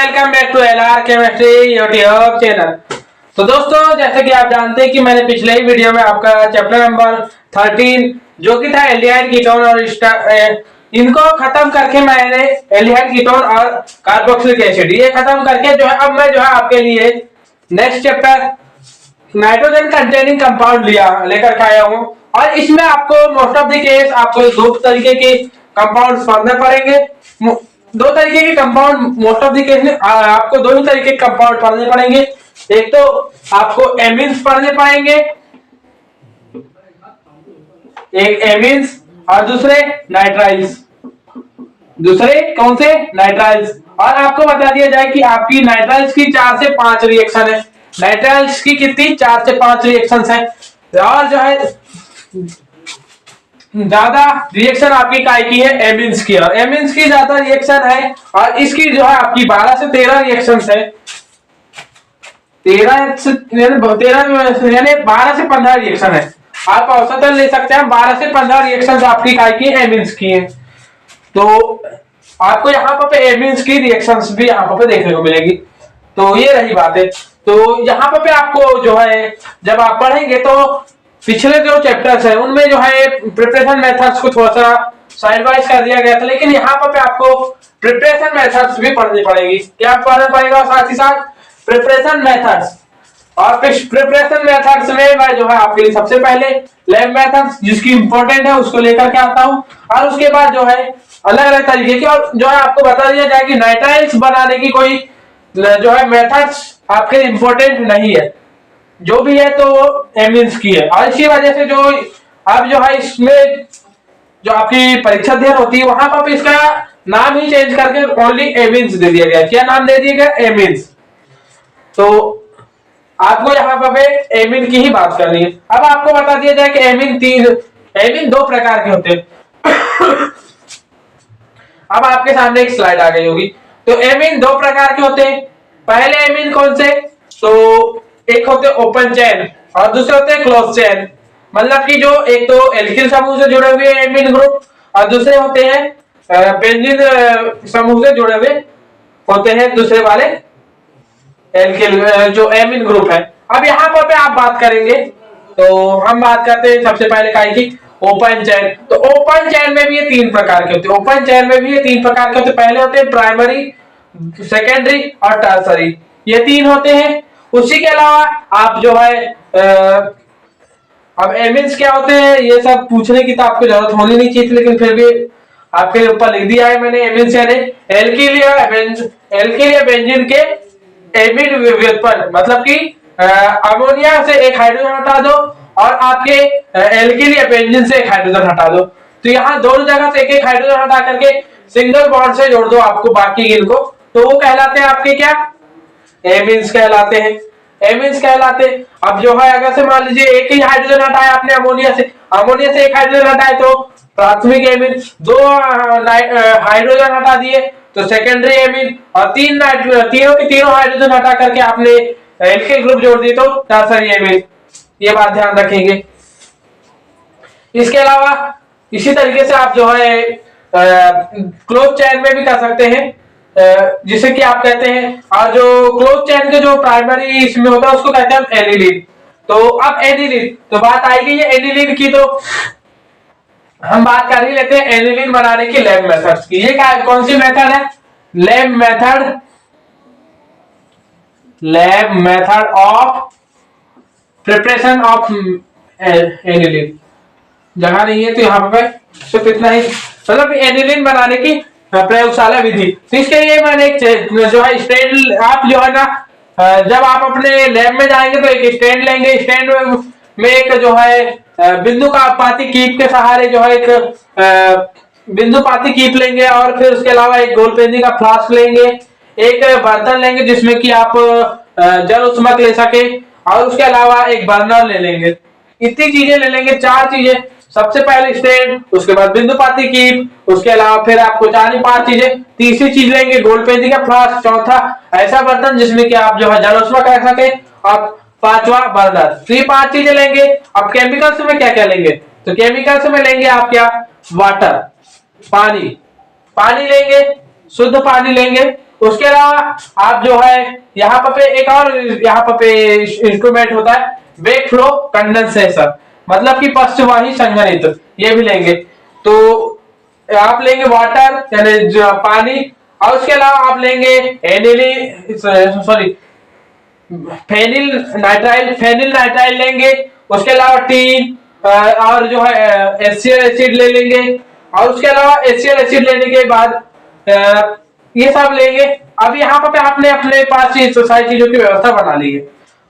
Welcome back to LR chemistry YouTube channel. तो दोस्तों, जैसे कि आप जानते हैं कि मैंने पिछले ही वीडियो में आपका चैप्टर नंबर 13 जो कि था एल्डिहाइड कीटोन और इनको खत्म करके मैंने एल्डिहाइड कीटोन और कार्बोक्सिलिक एसिड ये खत्म करके जो है अब मैं जो है आपके लिए next chapter nitrogen containing compound लेकर के आया हूँ। और इसमें आपको मोस्ट ऑफ द केस आपको दो तरीके के कंपाउंड पढ़ने पड़ेंगे। दो तरीके के compound most of the case में आपको दो ही तरीके के कंपाउंड पढ़ने पड़ेंगे। एक तो आपको एमीन्स पढ़ने पड़ेंगे, एक एमीन्स और दूसरे नाइट्राइल्स। दूसरे कौन से? नाइट्राइल्स। और आपको बता दिया जाए कि आपकी नाइट्राइल्स की 4 से 5 रिएक्शन है। नाइट्राइल्स की कितनी? 4 से 5 रिएक्शंस है। और जो है ज्यादा रिएक्शन आपकी काय की है? एमीन्स की। और एमीन्स की ज्यादा रिएक्शन है और इसकी जो है आपकी 12 से 13 रिएक्शंस है। 12 से 15 रिएक्शन है। आप औसतन ले सकते हैं 12 से 15 रिएक्शंस आपकी काय की एमीन्स की है। तो आपको यहाँ पे एमीन्स की रिएक्शंस भी यहाँ पे देखने को मिलेगी। तो ये रही बात है। तो यहाँ पे आपको जो है जब आप पढ़ेंगे तो पिछले जो चैप्टर्स है उनमें जो है प्रिपरेशन मेथड्स को थोड़ा सा साइड वाइज कर दिया गया था, लेकिन यहाँ पे आपको प्रिपरेशन मेथड्स भी पढ़नी पड़ेगी। क्या पढ़ना पड़ेगा? साथ ही साथ प्रिपरेशन मेथड्स। और प्रिपरेशन मेथड्स में मैं जो है आपके लिए सबसे पहले लैब मेथड्स जिसकी इंपॉर्टेंट है उसको लेकर के आता हूँ। और उसके बाद जो है अलग अलग तरीके की और जो है आपको बता दिया जाए कि नाइट्राइल्स बनाने की कोई जो है मेथड्स आपके इंपॉर्टेंट नहीं है, जो भी है तो एमीन्स की है। और इसी वजह से जो अब जो है इसमें जो आपकी परीक्षा अध्ययन होती है वहां पर इसका नाम ही चेंज करके ओनली एमीन्स दे दिया गया। क्या नाम दे दिया गया? एमीन्स। तो आपको यहाँ पे एमीन की ही बात करनी है। अब आपको बता दिया जाए कि एमीन दो प्रकार के होते हैं। अब आपके सामने एक स्लाइड आ गई होगी। तो एमीन दो प्रकार के होते हैं। पहले एमीन कौन से? तो एक होते ओपन चेन और दूसरे होते हैं क्लोज चेन। मतलब कि जो एक तो एल्किल समूह से जुड़े हुए एमीन ग्रुप और दूसरे होते हैं बेंजीन समूह से जुड़े हुए होते हैं दूसरे वाले एल्किल जो एमीन ग्रुप है। अब यहाँ पर आप बात करेंगे तो हम बात करते हैं सबसे पहले काय की? Open chain. तो ओपन चेन में भी ये 3 प्रकार के होते हैं। ओपन चेन में भी ये 3 प्रकार के होते हैं। पहले होते हैं प्राइमरी, सेकेंडरी और टर्सरी, ये 3 होते हैं। उसी के अलावा आप जो है अब एमीन्स क्या होते हैं ये सब पूछने की तो आपको जरूरत होनी नहीं चाहिए, लेकिन फिर भी आपके ऊपर लिख दिया है मैंने। एमीन्स यानी एल्किल या बेंजीन के एमीन व्युत्पन्न, मतलब कि अमोनिया से एक हाइड्रोजन हटा दो और आपके एल्किल या बेंजीन से एक हाइड्रोजन हटा दो। तो यहाँ दोनों जगह से एक हाइड्रोजन हटा करके सिंगल बॉन्ड से जोड़ दो आपको बाकी इनको, तो वो कहलाते हैं आपके क्या? एमीन्स कहलाते हैं। एमीन्स कहलाते। अब जो है अगर से मान लीजिए एक ही हाइड्रोजन हटाया आपने अमोनिया से एक हाइड्रोजन हटाए तो प्राथमिक एमीन, 2 हाइड्रोजन हटा दिए तो सेकेंडरी एमीन, और तीनों के तीनों हाइड्रोजन हटा करके आपने एल्किल ग्रुप जोड़ दिए तो टर्सरी एमीन। ये बात ध्यान रखेंगे। इसके अलावा इसी तरीके से आप जो है क्लोज चेन में भी कर सकते हैं, जिसे कि आप कहते हैं। और जो क्लोज चेन के जो प्राइमरी इसमें होता है उसको कहते हैं एनिलीन। तो अब एनिलीन तो बात आएगी ये एनिलीन की, तो हम बात कर ही लेते हैं एनिलीन बनाने की लैब मेथड्स की। ये कौन सी मेथड है? Lab method of preparation of aniline. जगह नहीं है तो यहाँ पे सिर्फ इतना ही, मतलब एनिलीन बनाने की प्रयोगशाला विधि। तो इसके लिए मैंने एक जो है स्टैंड, आप जो है ना जब आप अपने लैब में जाएंगे तो एक स्टैंड लेंगे। स्टैंड में एक जो है बिंदु का पाती कीप के सहारे जो है एक बिंदु पाती कीप लेंगे और फिर उसके अलावा एक गोलपेंदी का फ्लास्क लेंगे, एक बर्तन लेंगे जिसमें कि आप जल उष्मक ले सके, और उसके अलावा एक बर्नर ले लेंगे। इतनी चीजें ले लेंगे, 4 चीजें। सबसे पहले स्टैंड, उसके बाद बिंदु पाती कीप, उसके अलावा फिर आपको 4-5 चीजें। तीसरी चीज लेंगे गोलपेंदी का फ्लास्क, चौथा ऐसा बर्तन जिसमें कि आप जो है जल उष्मक रख सके, और 5वां बर्नर। तो ये 5 चीजें लेंगे। अब केमिकल्स में क्या क्या लेंगे? तो केमिकल्स में लेंगे आप क्या? वाटर, पानी लेंगे, शुद्ध पानी लेंगे। उसके अलावा आप जो है यहाँ पे एक और यहाँ पे इंस्ट्रूमेंट होता है बैक फ्लो कंडेंसेशन, मतलब कि पृष्ठवाही संघनित्र, ये भी लेंगे। तो आप लेंगे वाटर यानी जो पानी, और उसके अलावा आप लेंगे फेनिल नाइट्राइल लेंगे। उसके अलावा टीन और जो है HCl एसिड ले लेंगे, और उसके अलावा HCl एसिड लेने के बाद ये सब लेंगे। अब यहाँ पे आपने अपने पास ये सारी चीजों की व्यवस्था बना ली है।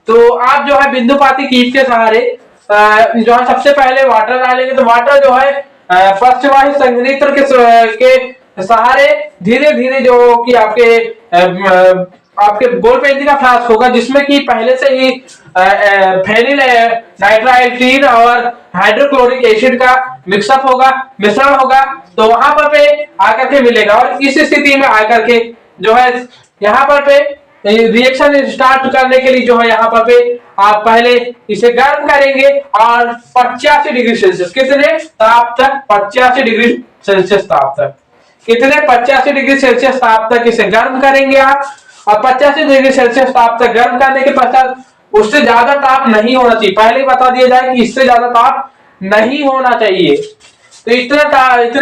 तो आप जो है बिंदुपाती कीप के सहारे जो है सबसे पहले वाटर डालेंगे। तो वाटर जो है पृष्ठवाही संघनित्र के सहारे धीरे धीरे जो कि आपके बॉल पेंसिल का फ्लास्क होगा, जिसमें कि पहले से ही फेनिल नाइट्राइल टीन और हाइड्रोक्लोरिक एसिड का मिश्रण होगा। तो वहां पर पे आकर के मिलेगा, और इस स्थिति में आकर के जो है यहाँ पर पे रिएक्शन स्टार्ट करने के लिए जो है यहाँ पर पे आप पहले इसे गर्म करेंगे, और 85 डिग्री सेल्सियस कितने ताप तक, 85 डिग्री सेल्सियस ताप तक, कितने 85 डिग्री सेल्सियस ताप तक इसे गर्म करेंगे आप। और 85 डिग्री सेल्सियस ताप तक गर्म करने के पश्चात उससे ज्यादा ताप नहीं होना चाहिए, पहले ही बता दिया जाए कि इससे ज्यादा ताप नहीं होना चाहिए। तो इतने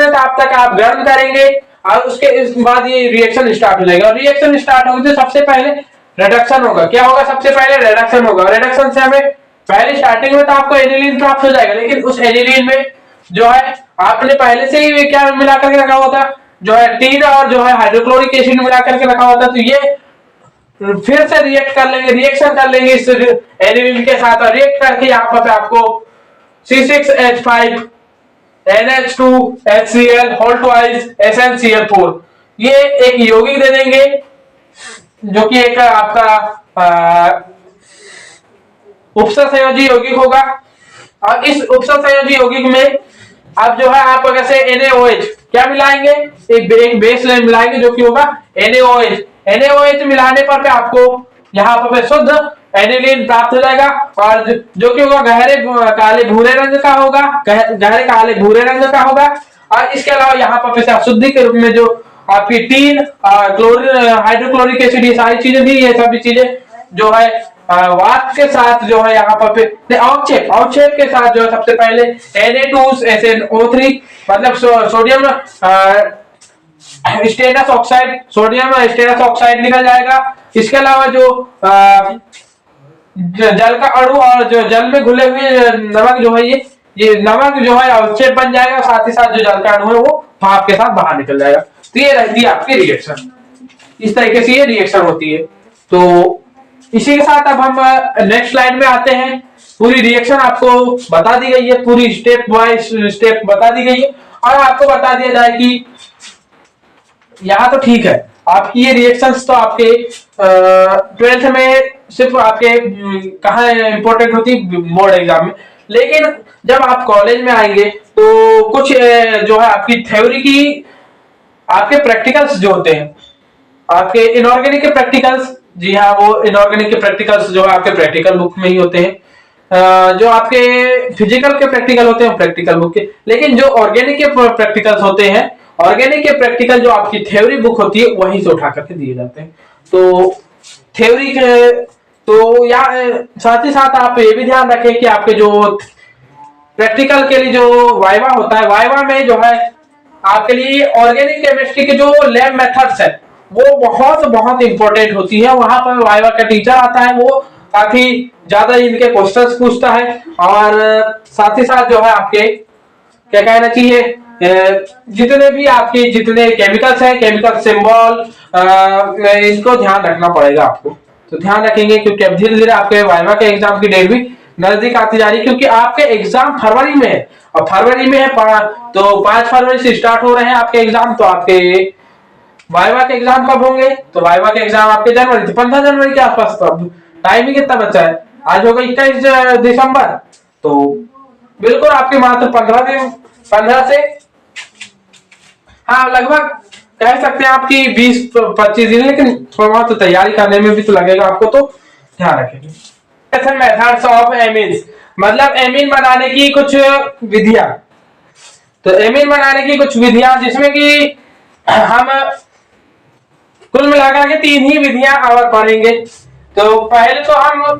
ताप तक आप गर्म करेंगे, और उसके इस बाद ये रिएक्शन स्टार्ट हो जाएगा। और रिएक्शन स्टार्ट होगी तो सबसे पहले रिडक्शन होगा। क्या होगा? सबसे पहले रिडक्शन होगा। रिडक्शन से हमें पहले स्टार्टिंग में तो आपको एनिलीन प्राप्त हो जाएगा, लेकिन उस एनिलीन में जो है आपने पहले से ही क्या मिला करके रखा हुआ था, जो है टीन और जो है हाइड्रोक्लोरिक एसिड मिला करके रखा हुआ था। तो ये फिर से रिएक्ट कर लेंगे, रिएक्शन कर लेंगे इस एनिलीन के साथ, और रिएक्ट करके यहाँ पर आपको C6H5 NH2 HCl whole twice SnCl4 ये एक यौगिक दे देंगे, जो कि एक आपका उपसंयोजी यौगिक होगा। और इस उपसंयोजी यौगिक में अब जो है आप अगर से NaOH क्या मिलाएंगे, एक बेस लाइन मिलाएंगे जो कि होगा NaOH मिलाने पर आपको यहाँ पर शुद्ध एनिलीन प्राप्त हो जाएगा, और जो कि होगा गहरे काले भूरे रंग का होगा, गहरे काले भूरे रंग का होगा। और इसके अलावा यहाँ पर अशुद्धि के रूप में जो आपकी टीन क्लोरीन हाइड्रोक्लोरिक एसिड ये सारी चीजें दी, ये सभी चीजें जो है वाष्प के साथ जो है यहाँ पर अवक्षेप के साथ जो है सबसे पहले Na2SnO3 मतलब सोडियम स्टेनस ऑक्साइड निकल जाएगा। इसके अलावा जो जल का अणु और जो जल में घुले हुए नमक जो है ये नमक जो है अवक्षेप बन जाएगा, साथ ही साथ जो जल का अणु है वो भाप के साथ बाहर निकल जाएगा। तो ये रहती है आपकी रिएक्शन, इस तरीके से ये रिएक्शन होती है। तो इसी के साथ अब हम नेक्स्ट स्लाइड में आते हैं। पूरी रिएक्शन आपको बता दी गई है, पूरी स्टेप बाय स्टेप बता दी गई है, और आपको बता दिया जाए कि यहाँ तो ठीक है आपकी ये रिएक्शंस तो आपके 12th में सिर्फ आपके कहाँ इंपॉर्टेंट होती बोर्ड एग्जाम में, लेकिन जब आप कॉलेज में आएंगे तो कुछ जो है आपकी थ्योरी की आपके प्रैक्टिकल्स जो होते हैं, आपके इनऑर्गेनिक के प्रैक्टिकल्स, जी हाँ वो इनऑर्गेनिक के प्रैक्टिकल्स जो है आपके प्रैक्टिकल बुक में ही होते हैं। जो आपके फिजिकल के प्रैक्टिकल होते हैं प्रैक्टिकल बुक के, लेकिन जो ऑर्गेनिक के प्रैक्टिकल्स होते हैं, ऑर्गेनिक के प्रैक्टिकल जो आपकी थ्योरी बुक होती है वहीं से उठा करके दिए जाते हैं। तो थ्योरी के तो या साथ ही साथ आप ये भी ध्यान रखें कि आपके जो प्रैक्टिकल के लिए जो वाइवा होता है, वाइवा में जो है आपके लिए ऑर्गेनिक केमिस्ट्री के जो लैब मेथड्स है वो बहुत बहुत इंपॉर्टेंट होती है। वहां पर वाइवा का टीचर आता है, वो काफी ज्यादा इनके क्वेश्चंस पूछता है, और साथ ही साथ जो है आपके क्या कहना चाहिए जितने भी आपके जितने केमिकल्स हैं, केमिकल सिंबल इनको ध्यान रखना पड़ेगा आपको। तो ध्यान रखेंगे क्योंकि अब धीरे धीरे आपके वाइवा के एग्जाम की डेट भी नजदीक आती जा रही है, क्योंकि आपके एग्जाम फरवरी में है, और फरवरी में है तो 5 फरवरी से स्टार्ट हो रहे हैं आपके एग्जाम। तो आपके वाइवा के एग्जाम कब होंगे? तो वाइवा के एग्जाम आपके जनवरी से 15 जनवरी के आसपास। तो अब टाइम ही कितना बचा है, आज होगा 21 दिसंबर, तो बिल्कुल आपके मात्र 15 से हाँ लगभग कह सकते हैं आपकी 20-25 दिन, लेकिन थोड़ा तो तैयारी करने में भी तो लगेगा आपको, तो ध्यान रखेंगे। मेथड्स ऑफ एमीन्स मतलब एमीन बनाने की कुछ विधियां। तो एमीन बनाने की कुछ विधियां जिसमें कि हम कुल मिलाकर के 3 ही विधियां और पढ़ेंगे। तो पहले तो हम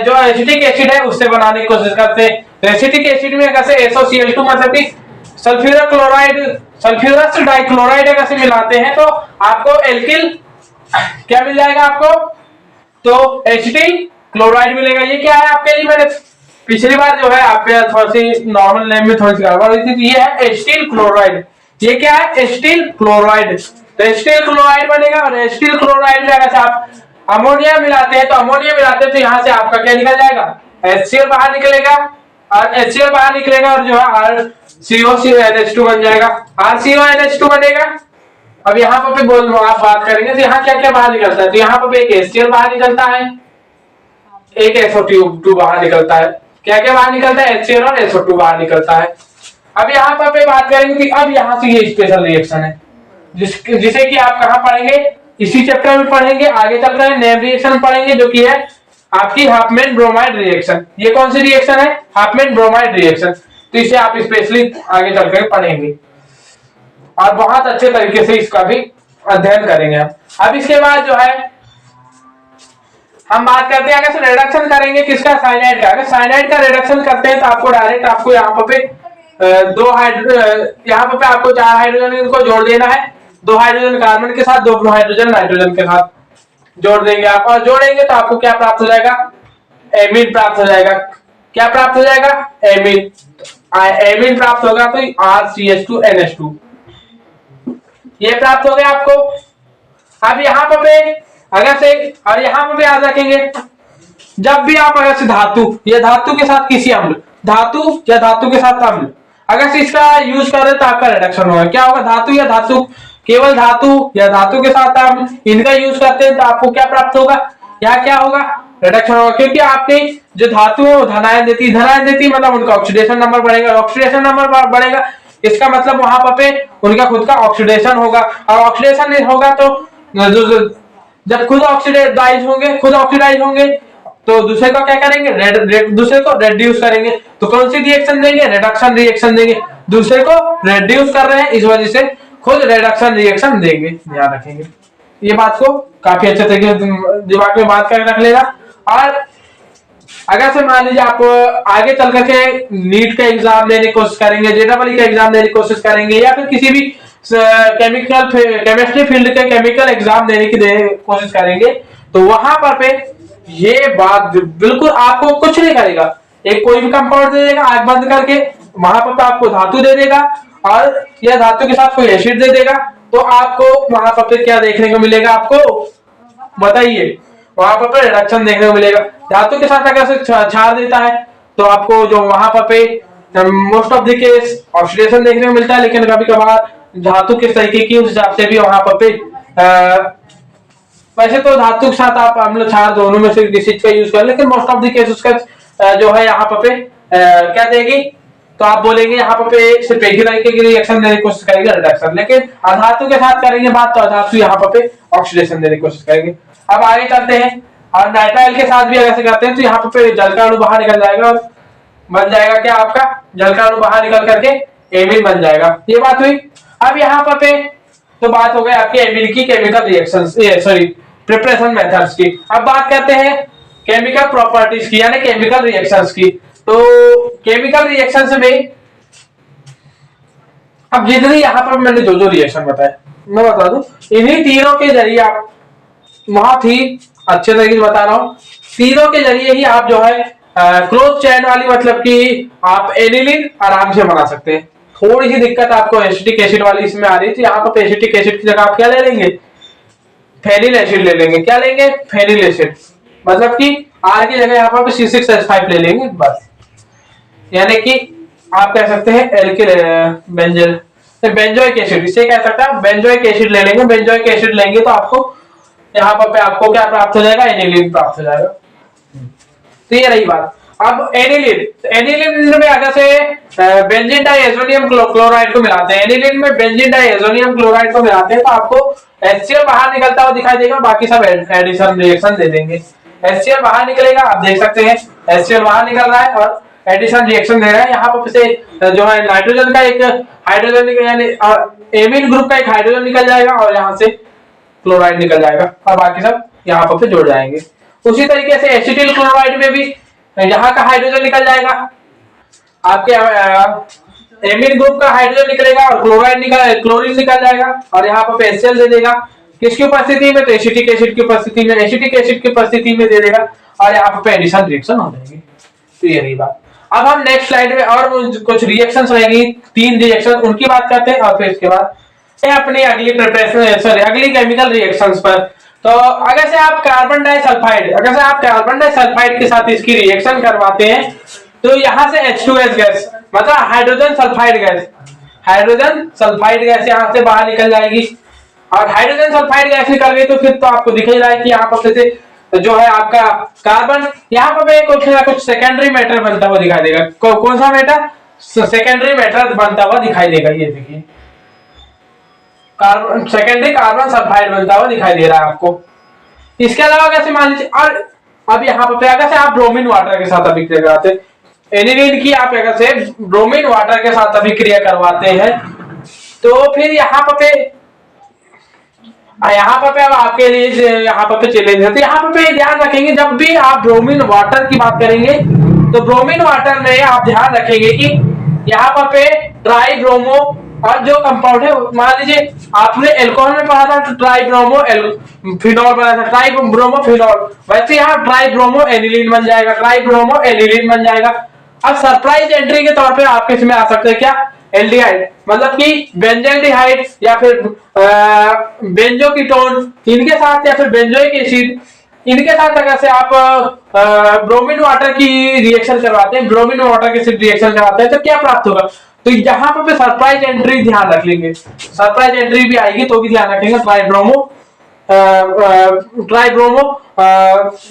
जो एसिटिक एसिड है उससे बनाने की कोशिश करते हैं। तो एसिटिक एसिड में कैसे SOCl2 मतलब कि सल्फ्यूरस क्लोराइड, सल्फ्यूरस डाइक्लोराइड कैसे मिलाते हैं तो आपको एल्किल क्या मिल जाएगा आपको, तो एसिटिल क्लोराइड मिलेगा। ये क्या है आपके लिए, मैंने पिछली बार जो है आपके थोड़ी सी नॉर्मल नेम में थोड़ी सी गड़बड़ हुई थी। ये है एसिटिल क्लोराइड। ये क्या है, एसिटिल क्लोराइड। तो एसिटिल क्लोराइड बनेगा और एसिटिल क्लोराइड में अगर आप अमोनिया मिलाते हैं तो अमोनिया मिलाते हैं तो यहाँ से आपका क्या निकल जाएगा, HCl बाहर निकलेगा और HCl बाहर निकलेगा और जो है RCONH2 बन जाएगा। RCONH2 बनेगा। अब यहाँ पे बोल आप बात करेंगे तो यहाँ क्या क्या बाहर निकलता है, तो यहाँ पे एक HCl बाहर निकलता है, एक SO2 बाहर निकलता है। क्या क्या बाहर निकलता है, HCl और SO2 बाहर निकलता है। अब यहाँ पे बात करेंगे कि अब यहाँ से ये स्पेशल रिएक्शन है जिसे कि आप कहाँ पढ़ेंगे, इसी चैप्टर में पढ़ेंगे। आगे चलकर नेम रिएक्शन पढ़ेंगे जो कि है आपकी हाफमैन ब्रोमाइड रिएक्शन। ये कौन सी रिएक्शन है, हाफमैन ब्रोमाइड रिएक्शन। तो इसे आप स्पेशली आगे चलकर पढ़ेंगे और बहुत अच्छे तरीके से इसका भी अध्ययन करेंगे। अब इसके बाद जो है हम बात करते हैं अगर रिडक्शन करेंगे किसका, साइनाइड का। अगर साइनाइड का रिडक्शन करते हैं तो आपको डायरेक्ट आपको यहाँ पे यहाँ पे आपको 4 हाइड्रोजन को जोड़ देना है, 2 हाइड्रोजन कार्बन के साथ, 2 हाइड्रोजन नाइट्रोजन के साथ जोड़ देंगे आप। और जोड़ेंगे तो आपको क्या प्राप्त हो जाएगा, एमीन प्राप्त हो जाएगा। क्या प्राप्त हो जाएगा, एमीन। एमीन प्राप्त होगा तो RCH2NH2 ये प्राप्त हो गया आपको। अब यहाँ पे अगर से और यहाँ पे याद रखेंगे जब भी आप अगर से धातु या धातु के साथ किसी अम्ल, धातु या धातु के साथ अम्ल अगर से इसका यूज कर रहे तो आपका रिडक्शन होगा। क्या होगा, धातु या धातु, केवल धातु या धातु के साथ अम्ल इनका यूज करते हैं तो आपको क्या प्राप्त होगा, यहाँ क्या होगा, रिडक्शन होगा। क्योंकि आपकी जो धातु है वो धनायन देती मतलब उनका ऑक्सीडेशन नंबर बढ़ेगा, ऑक्सीडेशन नंबर बढ़ेगा इसका मतलब वहां पे उनका खुद का ऑक्सीडेशन होगा। और ऑक्सीडेशन होगा तो जब खुद ऑक्सीडाइज होंगे तो दूसरे को क्या करेंगे, दूसरे को रेड्यूस करेंगे। तो कौन सी रिएक्शन देंगे, रिडक्शन रिएक्शन देंगे। दूसरे को रेड्यूस कर रहे हैं इस वजह से खुद रिडक्शन रिएक्शन देंगे, ध्यान रखेंगे। ये बात को काफी अच्छे तरीके दिमाग में बात करके रख लेगा। और अगर से मान लीजिए आप आगे चल करके नीट का एग्जाम देने की कोशिश करेंगे, JEE का एग्जाम देने की कोशिश करेंगे या फिर किसी भी केमिस्ट्री फील्ड के केमिकल एग्जाम देने की कोशिश करेंगे तो वहां पे ये बात बिल्कुल आपको कुछ नहीं करेगा। एक कोई भी कंपाउंड दे देगा आंख बंद करके, वहां पर आपको धातु दे देगा और यह धातु के साथ कोई एसिड दे देगा तो आपको वहां पर क्या देखने को मिलेगा, आपको बताइए, वहां पर रिडक्शन देखने को मिलेगा। धातु के साथ अगर छाड़ देता है तो आपको जो वहां पर most of the case oxidation देखने को मिलता है, लेकिन कभी कभार धातु किस तरीके की उस हिसाब से भी वहां पर वैसे तो धातु के साथ आप अम्ल क्षार दोनों में से किसी का यूज कर, लेकिन मोस्ट ऑफ द केस उसका जो है यहाँ पे क्या देगी, तो आप बोलेंगे यहाँ पे सिर्फ एक ही तरीके की रिएक्शन देने की कोशिश करेंगे, रिडक्शन। लेकिन अधातु के साथ करेंगे बात तो अधातु यहाँ पे ऑक्सीडेशन देने की कोशिश करेंगे। अब आगे चलते हैं और नाइट्राइल के साथ भी अगर करते हैं तो यहाँ पे जल का अणु बाहर निकल जाएगा और बन जाएगा क्या, आपका जल का अणु बाहर निकल करके एमीन बन जाएगा। ये बात हुई। अब यहाँ पे तो बात हो गई आपकी एमीन की chemical reactions, sorry preparation methods की। अब बात करते हैं केमिकल प्रॉपर्टीज की यानी केमिकल रिएक्शंस की। तो केमिकल रिएक्शंस में अब जितनी यहाँ पर मैंने जो रिएक्शन बताया मैं बता दूं, इन्हीं तीनों के जरिए आप बहुत ही अच्छे तरीके से बता रहा हूं, तीनों के जरिए ही आप जो है क्लोज चैन वाली मतलब कि आप एनिलीन आराम से बना सकते हैं। थोड़ी सी दिक्कत आपको एसिटिक एसिड वाली इसमें आ रही थी, यहाँ पर एसिटिक एसिड की जगह आप क्या ले लेंगे, फेनिल एसिड ले लेंगे। क्या लेंगे, फेनिल एसिड, मतलब कि R की जगह यहाँ पर C6H5 ले लेंगे बस। यानी कि आप कह सकते हैं एल्किल बेंजोइक एसिड, इसे कह सकते हैं बेंजोइक एसिड ले लेंगे। बेंजोइक एसिड लेंगे तो आपको यहाँ पर आपको क्या प्राप्त हो जाएगा, एनिलीन प्राप्त हो जाएगा। तो ये रही बात। अब एनिलीन में अगर से बेंजीन डाइएजोनियम क्लोराइड को मिलाते हैं, एनिलीन में बेंजीन डाइएजोनियम क्लोराइड को मिलाते हैं तो आपको HCl बाहर निकलता हुआ दिखाई देगा, बाकी सब एडिशन रिएक्शन दे देंगे। HCl बाहर निकलेगा, आप देख सकते हैं HCl बाहर निकल रहा है और एडिशन रिएक्शन दे रहा है। यहाँ पर से जो है नाइट्रोजन का एक हाइड्रोजन यानी एमीन ग्रुप का एक हाइड्रोजन निकल जाएगा और यहाँ से क्लोराइड निकल जाएगा और बाकी सब यहाँ पर जुड़ जाएंगे। उसी तरीके से एसिटिल क्लोराइड में भी यहाँ का हाइड्रोजन निकल जाएगा, आपके एमीन ग्रुप का हाइड्रोजन निकलेगा और क्लोरीन निकल जाएगा और यहाँ पर HCl दे देगा। किसकी उपस्थिति में? तो एसिटिक एसिड की उपस्थिति में, एसिटिक एसिड की उपस्थिति में दे देगा और यहाँ पे एडिशन रिएक्शन हो जाएगी। तो ये रही बात। अब हम नेक्स्ट स्लाइड में और कुछ रिएक्शंस रहेंगी, 3 रिएक्शन, उनकी बात करते हैं और फिर इसके बाद अपनी अगली प्रिपरेशन अगली केमिकल रिएक्शंस पर। तो अगर से आप कार्बन डाइसल्फाइड के साथ इसकी रिएक्शन करवाते हैं तो यहाँ से H2S गैस मतलब हाइड्रोजन सल्फाइड गैस यहाँ से बाहर निकल जाएगी और हाइड्रोजन सल्फाइड गैस निकल गई तो फिर तो आपको दिख ही रहा है कि यहाँ पर से जो है आपका कार्बन यहाँ पर कुछ ना कुछ सेकेंडरी मैटर बनता हुआ दिखाई देगा। कौन सा मैटर? सेकेंडरी मैटर बनता हुआ दिखाई देगा। ये देखिए सेकेंडरी कार्बन सल्फाइड बनता हुआ दिखाई दे रहा है आपको। इसके अलावा कैसे मान लीजिए, और अब यहाँ पर अगर से आप ब्रोमीन वाटर के साथ अभिक्रिया करवाते, एनिलीन की आप अगर से ब्रोमीन वाटर के साथ अभिक्रिया करवाते हैं तो फिर यहाँ पर अब आपके लिए यहाँ पर चैलेंज है। तो यहाँ पर ध्यान रखेंगे जब भी आप ब्रोमीन वाटर की बात करेंगे तो ब्रोमीन वाटर में आप ध्यान रखेंगे कि यहाँ पर ट्राई ब्रोमो और जो कंपाउंड है, मान लीजिए आपने एल्कोहल में पढ़ा था तो ट्राई ब्रोमो फिनॉल बना था, ट्राई ब्रोमो फिनॉल, वैसे यहाँ ट्राई ब्रोमो एनिलीन बन जाएगा, ट्राई ब्रोमो एनिलीन बन जाएगा। अब सरप्राइज एंट्री के तौर पे आपके इसमें आ सकते हैं क्या? एल्डिहाइड, मतलब कि बेंजल्डिहाइड या फिर बेंजोकीटोन इनके साथ या फिर बेंजोइक एसिड इनके साथ अगर से आप ब्रोमीन वाटर की रिएक्शन करवाते हैं, ब्रोमीन वाटर के साथ रिएक्शन करवाते हैं तो क्या प्राप्त होगा? तो यहाँ पे सरप्राइज एंट्री ध्यान रख लेंगे, सरप्राइज एंट्री भी आएगी तो भी ध्यान रखेंगे। ट्राई ब्रोमो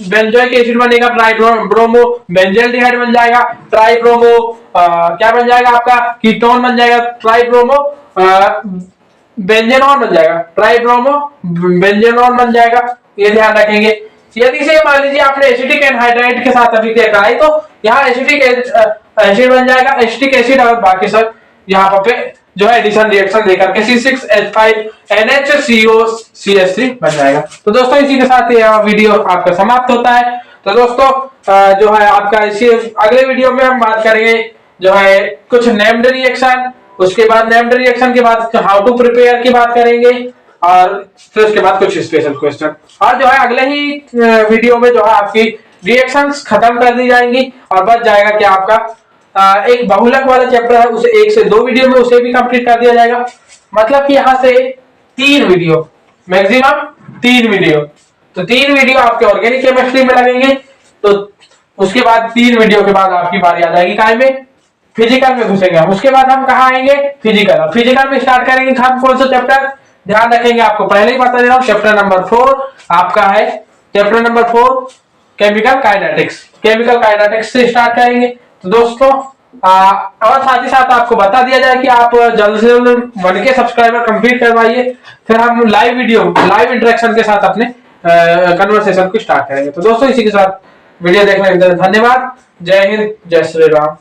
बेंजोइक एसिड बनेगा, ट्राई ब्रोमो बेंजल्डिहाइड बन जाएगा, ट्राई ब्रोमो क्या बन जाएगा आपका? कीटोन बन जाएगा, ट्राई ब्रोमो बेंजेनॉन बन जाएगा, ट्राई ब्रोमो बेंजेनॉन बन जाएगा। ये ध्यान रखेंगे। यदि से मान लीजिए आपने एसिटिक एनहाइड्राइड के साथ अभिक्रिया कराई तो यहाँ एसिटिक एसिड बन जाएगा, एसिटिक एसिड और बाकी सब यहाँ पे जो है एडिशन रिएक्शन देकर के C6H5NH3COCH3 बन जाएगा। तो दोस्तों इसी के साथ यह वीडियो आपका समाप्त होता है। तो दोस्तों जो है आपका इसी अगले वीडियो में हम बात करेंगे जो है कुछ नेम्ड रिएक्शन, उसके बाद नेम्ड रिएक्शन के बाद हाउ टू प्रिपेयर की बात करेंगे और फिर उसके बाद कुछ स्पेशल क्वेश्चन, और जो है अगले ही वीडियो में जो है आपकी रिएक्शंस खत्म कर दी जाएंगी और बच जाएगा कि आपका एक बहुलक वाला चैप्टर है उसे 1 से 2 वीडियो में उसे भी कंप्लीट कर दिया जाएगा। मतलब कि यहाँ से 3 वीडियो मैक्सिमम 3 वीडियो, तो 3 वीडियो आपके ऑर्गेनिक केमिस्ट्री में लगेंगे। तो उसके बाद 3 वीडियो के बाद आपकी बारी आ जाएगी काय में? फिजिकल में घुसेंगे हम। उसके बाद हम कहाँ आएंगे? फिजिकल में स्टार्ट करेंगे हम कौन सा चैप्टर? ध्यान रखेंगे, आपको पहले ही बता दे रहा हूँ, चैप्टर नंबर 4 आपका है, चैप्टर नंबर 4 केमिकल काइनेटिक्स से स्टार्ट करेंगे। तो दोस्तों और साथ ही साथ आपको बता दिया जाए कि आप जल्द से जल्द 1K सब्सक्राइबर कंप्लीट करवाइए, फिर हम लाइव इंटरेक्शन के साथ अपने कन्वर्सेशन को स्टार्ट करेंगे। तो दोस्तों इसी के साथ वीडियो देखने के लिए धन्यवाद। जय हिंद, जय श्री राम।